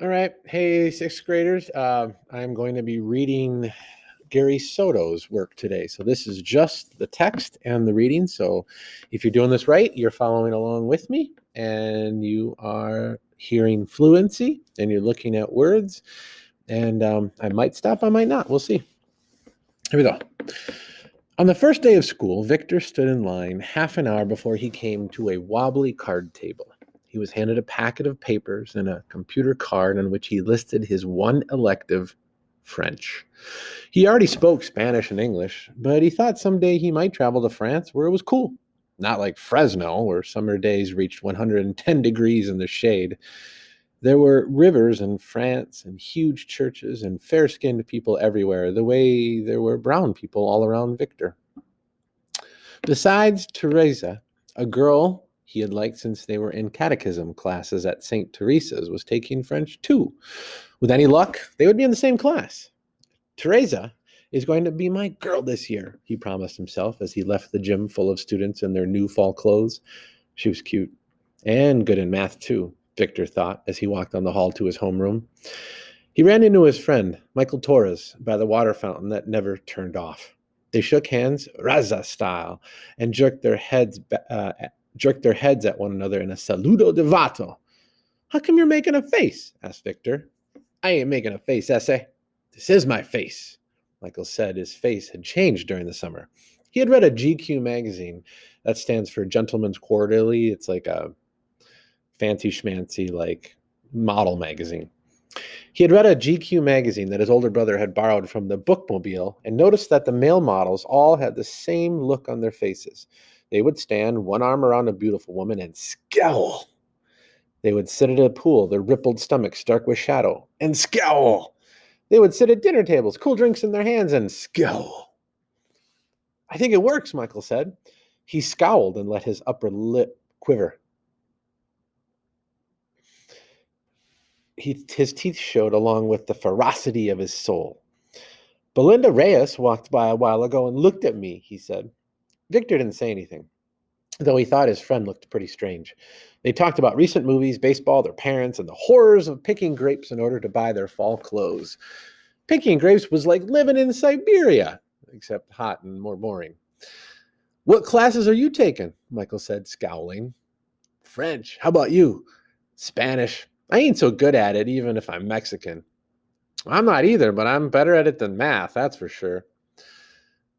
All right. Hey, sixth graders. I'm going to be reading Gary Soto's work today. So this is just the text and the reading. So if you're doing this right, you're following along with me and you are hearing fluency and you're looking at words. And I might stop, I might not. We'll see. Here we go. On the first day of school, Victor stood in line half an hour before he came to a wobbly card table. He was handed a packet of papers and a computer card on which he listed his one elective, French. He already spoke Spanish and English, but he thought someday he might travel to France where it was cool. Not like Fresno, where summer days reached 110 degrees in the shade. There were rivers in France and huge churches and fair-skinned people everywhere, the way there were brown people all around Victor. Besides Teresa, a girl he had liked since they were in catechism classes at St. Teresa's was taking French too. With any luck, they would be in the same class. Teresa is going to be my girl this year, he promised himself as he left the gym full of students in their new fall clothes. She was cute and good in math too, Victor thought as he walked down the hall to his homeroom. He ran into his friend, Michael Torres, by the water fountain that never turned off. They shook hands, Raza style, and jerked their heads at one another in a saludo de vato. How come you're making a face? Asked Victor. I ain't making a face, essay. This is my face. Michael said his face had changed during the summer. He had read a GQ magazine. That stands for Gentleman's Quarterly. It's like a fancy schmancy, like model magazine. He had read a GQ magazine that his older brother had borrowed from the bookmobile and noticed that the male models all had the same look on their faces. They would stand one arm around a beautiful woman and scowl. They would sit at a pool, their rippled stomachs dark with shadow, and scowl. They would sit at dinner tables, cool drinks in their hands, and scowl. I think it works, Michael said. He scowled and let his upper lip quiver. His teeth showed along with the ferocity of his soul. Belinda Reyes walked by a while ago and looked at me, he said. Victor didn't say anything, though he thought his friend looked pretty strange. They talked about recent movies, baseball, their parents, and the horrors of picking grapes in order to buy their fall clothes. Picking grapes was like living in Siberia, except hot and more boring. What classes are you taking? Michael said, scowling. French. How about you? Spanish. I ain't so good at it, even if I'm Mexican. I'm not either, but I'm better at it than math, that's for sure.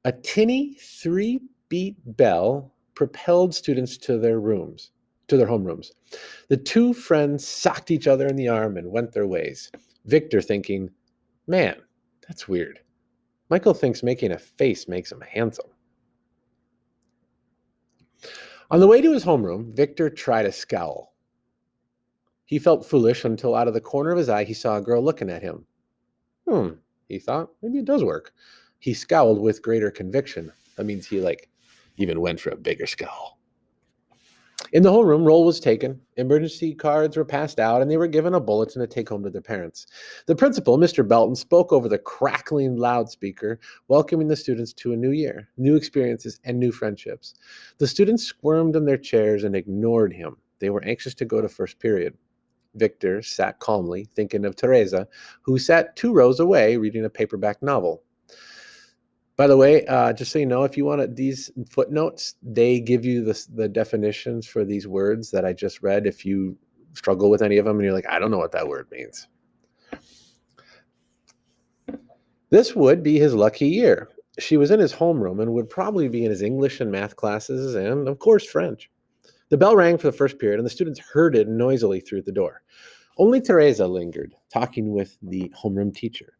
A tinny three-beat bell propelled students to their homerooms. The two friends socked each other in the arm and went their ways. Victor thinking, man, that's weird. Michael thinks making a face makes him handsome. On the way to his homeroom, Victor tried a scowl. He felt foolish until out of the corner of his eye he saw a girl looking at him. He thought, maybe it does work. He scowled with greater conviction. That means he even went for a bigger scowl. In the homeroom, roll was taken, emergency cards were passed out, and they were given a bulletin to take home to their parents. The principal, Mr. Belton, spoke over the crackling loudspeaker, welcoming the students to a new year, new experiences, and new friendships. The students squirmed in their chairs and ignored him. They were anxious to go to first period. Victor sat calmly, thinking of Teresa, who sat 2 rows away reading a paperback novel. By the way, just so you know, if you want these footnotes, they give you the definitions for these words that I just read. If you struggle with any of them and you're like, I don't know what that word means. This would be his lucky year. She was in his homeroom and would probably be in his English and math classes and, of course, French. The bell rang for the first period, and the students herded noisily through the door. Only Teresa lingered, talking with the homeroom teacher.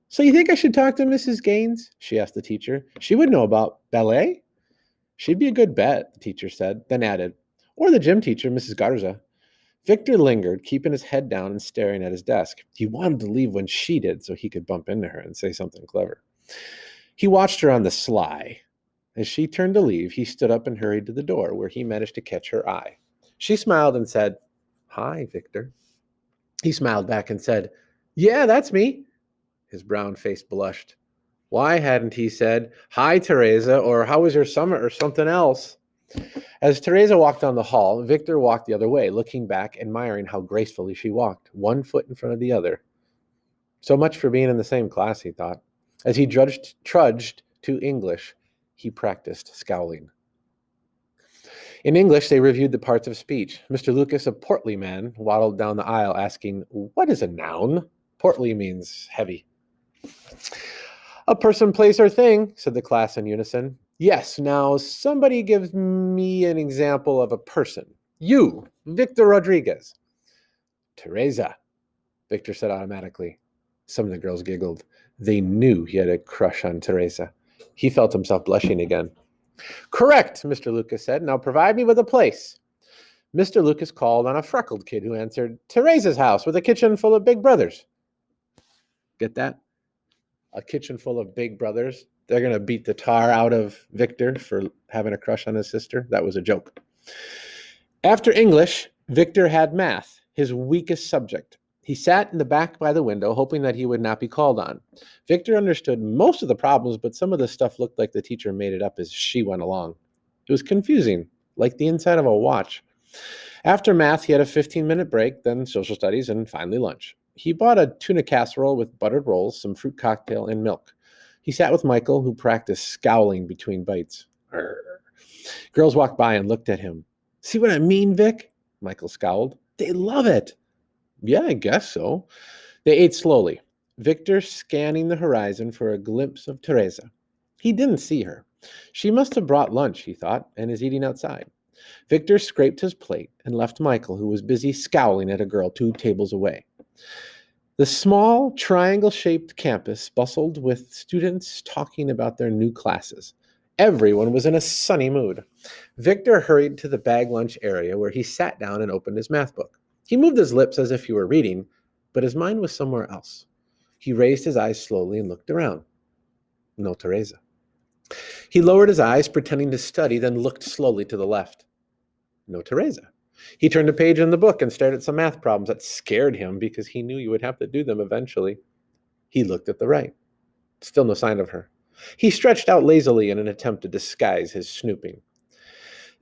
So you think I should talk to Mrs. Gaines? She asked the teacher. She would know about ballet? She'd be a good bet, the teacher said, then added, or the gym teacher, Mrs. Garza. Victor lingered, keeping his head down and staring at his desk. He wanted to leave when she did so he could bump into her and say something clever. He watched her on the sly. As she turned to leave, he stood up and hurried to the door, where he managed to catch her eye. She smiled and said, Hi, Victor. He smiled back and said, Yeah, that's me. His brown face blushed. Why hadn't he said, Hi, Teresa, or how was your summer, or something else? As Teresa walked down the hall, Victor walked the other way, looking back, admiring how gracefully she walked, one foot in front of the other. So much for being in the same class, he thought. As he trudged to English, he practiced scowling. In English, they reviewed the parts of speech. Mr. Lucas, a portly man, waddled down the aisle asking, "What is a noun?" Portly means heavy. "A person, place, or thing," said the class in unison. "Yes, now somebody gives me an example of a person. You, Victor Rodriguez." "Teresa," Victor said automatically. Some of the girls giggled. They knew he had a crush on Teresa. He felt himself blushing again. "Correct," Mr. Lucas said. "Now provide me with a place." Mr. Lucas called on a freckled kid who answered, "Teresa's house with a kitchen full of big brothers." Get that? A kitchen full of big brothers. They're going to beat the tar out of Victor for having a crush on his sister. That was a joke. After English, Victor had math, his weakest subject. He sat in the back by the window, hoping that he would not be called on. Victor understood most of the problems, but some of the stuff looked like the teacher made it up as she went along. It was confusing, like the inside of a watch. After math, he had a 15-minute break, then social studies, and finally lunch. He bought a tuna casserole with buttered rolls, some fruit cocktail, and milk. He sat with Michael, who practiced scowling between bites. Arr. Girls walked by and looked at him. "See what I mean, Vic?" Michael scowled. "They love it." "Yeah, I guess so." They ate slowly, Victor scanning the horizon for a glimpse of Teresa. He didn't see her. She must have brought lunch, he thought, and is eating outside. Victor scraped his plate and left Michael, who was busy scowling at a girl 2 tables away. The small, triangle-shaped campus bustled with students talking about their new classes. Everyone was in a sunny mood. Victor hurried to the bag lunch area where he sat down and opened his math book. He moved his lips as if he were reading, but his mind was somewhere else. He raised his eyes slowly and looked around. No Teresa. He lowered his eyes, pretending to study, then looked slowly to the left. No Teresa. He turned a page in the book and stared at some math problems that scared him because he knew you would have to do them eventually. He looked at the right. Still no sign of her. He stretched out lazily in an attempt to disguise his snooping.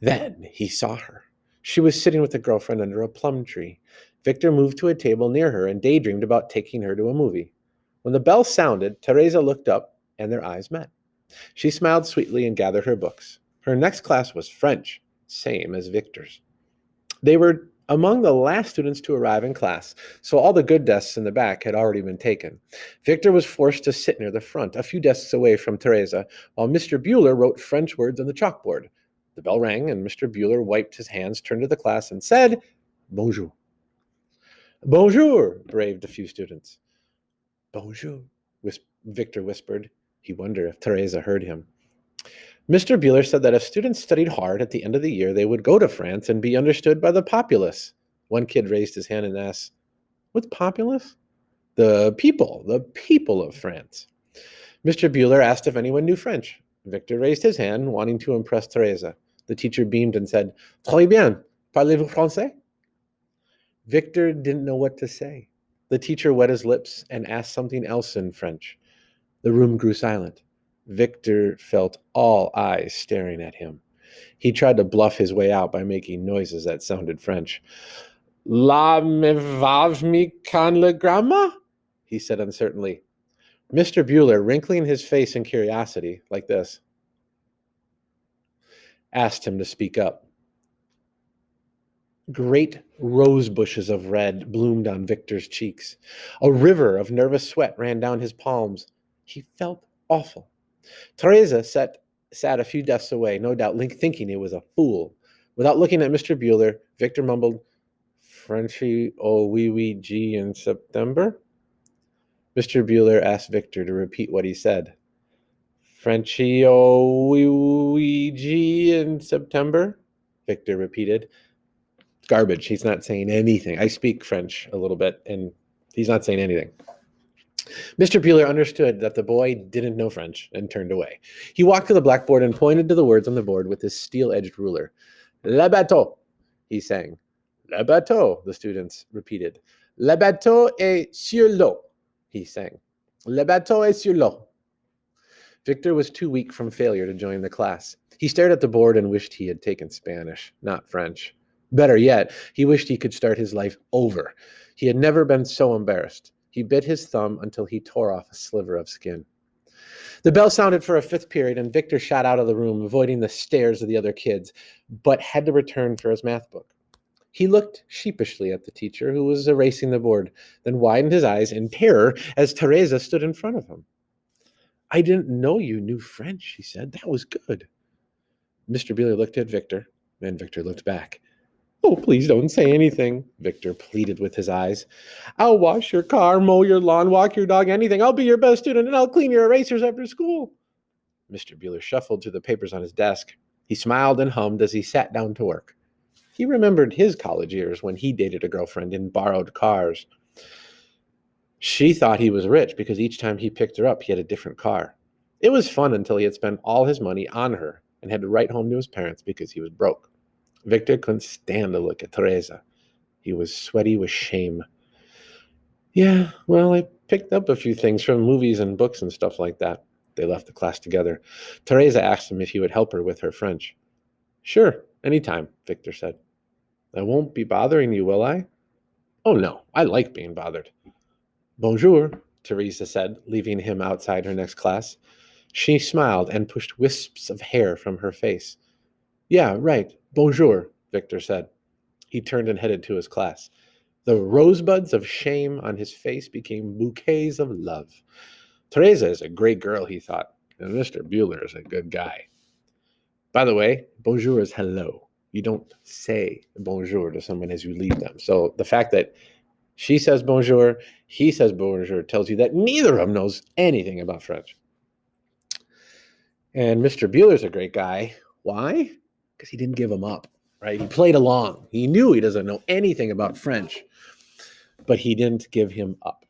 Then he saw her. She was sitting with a girlfriend under a plum tree. Victor moved to a table near her and daydreamed about taking her to a movie. When the bell sounded, Teresa looked up and their eyes met. She smiled sweetly and gathered her books. Her next class was French, same as Victor's. They were among the last students to arrive in class, so all the good desks in the back had already been taken. Victor was forced to sit near the front, a few desks away from Teresa, while Mr. Bueller wrote French words on the chalkboard. The bell rang, and Mr. Bueller wiped his hands, turned to the class, and said, "Bonjour." "Bonjour," braved a few students. "Bonjour," Victor whispered. He wondered if Teresa heard him. Mr. Bueller said that if students studied hard at the end of the year, they would go to France and be understood by the populace. One kid raised his hand and asked, "What's populace?" The people of France. Mr. Bueller asked if anyone knew French. Victor raised his hand, wanting to impress Teresa. The teacher beamed and said, "Très bien. Parlez-vous français?" Victor didn't know what to say. The teacher wet his lips and asked something else in French. The room grew silent. Victor felt all eyes staring at him. He tried to bluff his way out by making noises that sounded French. "La me vav mi can le grandma?" he said uncertainly. Mr. Bueller, wrinkling his face in curiosity, like this, asked him to speak up. Great rose bushes of red bloomed on Victor's cheeks. A river of nervous sweat ran down his palms. He felt awful. Teresa sat a few desks away, no doubt thinking he was a fool. Without looking at Mr. Bueller, Victor mumbled, "Frenchy oh wee wee gee in September?" Mr. Bueller asked Victor to repeat what he said. "Frenchy oh wee wee gee in September?" Victor repeated. Garbage. He's not saying anything. I speak French a little bit, and he's not saying anything. Mr. Bueller understood that the boy didn't know French and turned away. He walked to the blackboard and pointed to the words on the board with his steel-edged ruler. "Le bateau," he sang. "Le bateau," the students repeated. "Le bateau est sur l'eau," he sang. "Le bateau est sur l'eau." Victor was too weak from failure to join the class. He stared at the board and wished he had taken Spanish, not French. Better yet, he wished he could start his life over. He had never been so embarrassed. He bit his thumb until he tore off a sliver of skin. The bell sounded for a fifth period, and Victor shot out of the room, avoiding the stares of the other kids, but had to return for his math book. He looked sheepishly at the teacher, who was erasing the board, then widened his eyes in terror as Teresa stood in front of him. "I didn't know you knew French," she said. "That was good." Mr. Beeler looked at Victor, and Victor looked back. "Oh, please don't say anything," Victor pleaded with his eyes. "I'll wash your car, mow your lawn, walk your dog, anything. I'll be your best student, and I'll clean your erasers after school." Mr. Beeler shuffled through the papers on his desk. He smiled and hummed as he sat down to work. He remembered his college years when he dated a girlfriend in borrowed cars. She thought he was rich because each time he picked her up, he had a different car. It was fun until he had spent all his money on her and had to write home to his parents because he was broke. Victor couldn't stand to look at Teresa. He was sweaty with shame. "Yeah, well, I picked up a few things from movies and books and stuff like that." They left the class together. Teresa asked him if he would help her with her French. "Sure, anytime," Victor said. "I won't be bothering you, will I?" "Oh, no, I like being bothered." "Bonjour," Teresa said, leaving him outside her next class. She smiled and pushed wisps of hair from her face. "Yeah, right. Bonjour," Victor said. He turned and headed to his class. The rosebuds of shame on his face became bouquets of love. Teresa is a great girl, he thought, and Mr. Bueller is a good guy. By the way, bonjour is hello. You don't say bonjour to someone as you leave them. So the fact that she says bonjour, he says bonjour, tells you that neither of them knows anything about French. And Mr. Bueller's a great guy. Why? Because he didn't give him up, right? He played along. He knew he doesn't know anything about French, but he didn't give him up.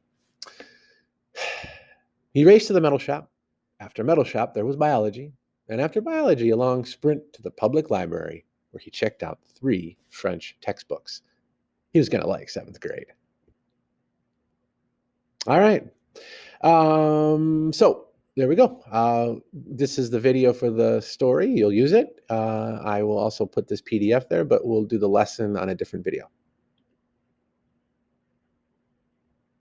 He raced to the metal shop. After metal shop, there was biology. And after biology, a long sprint to the public library, where he checked out 3 French textbooks. He was going to like 7th grade. All right. So there we go. This is the video for the story. You'll use it. I will also put this PDF there, but we'll do the lesson on a different video.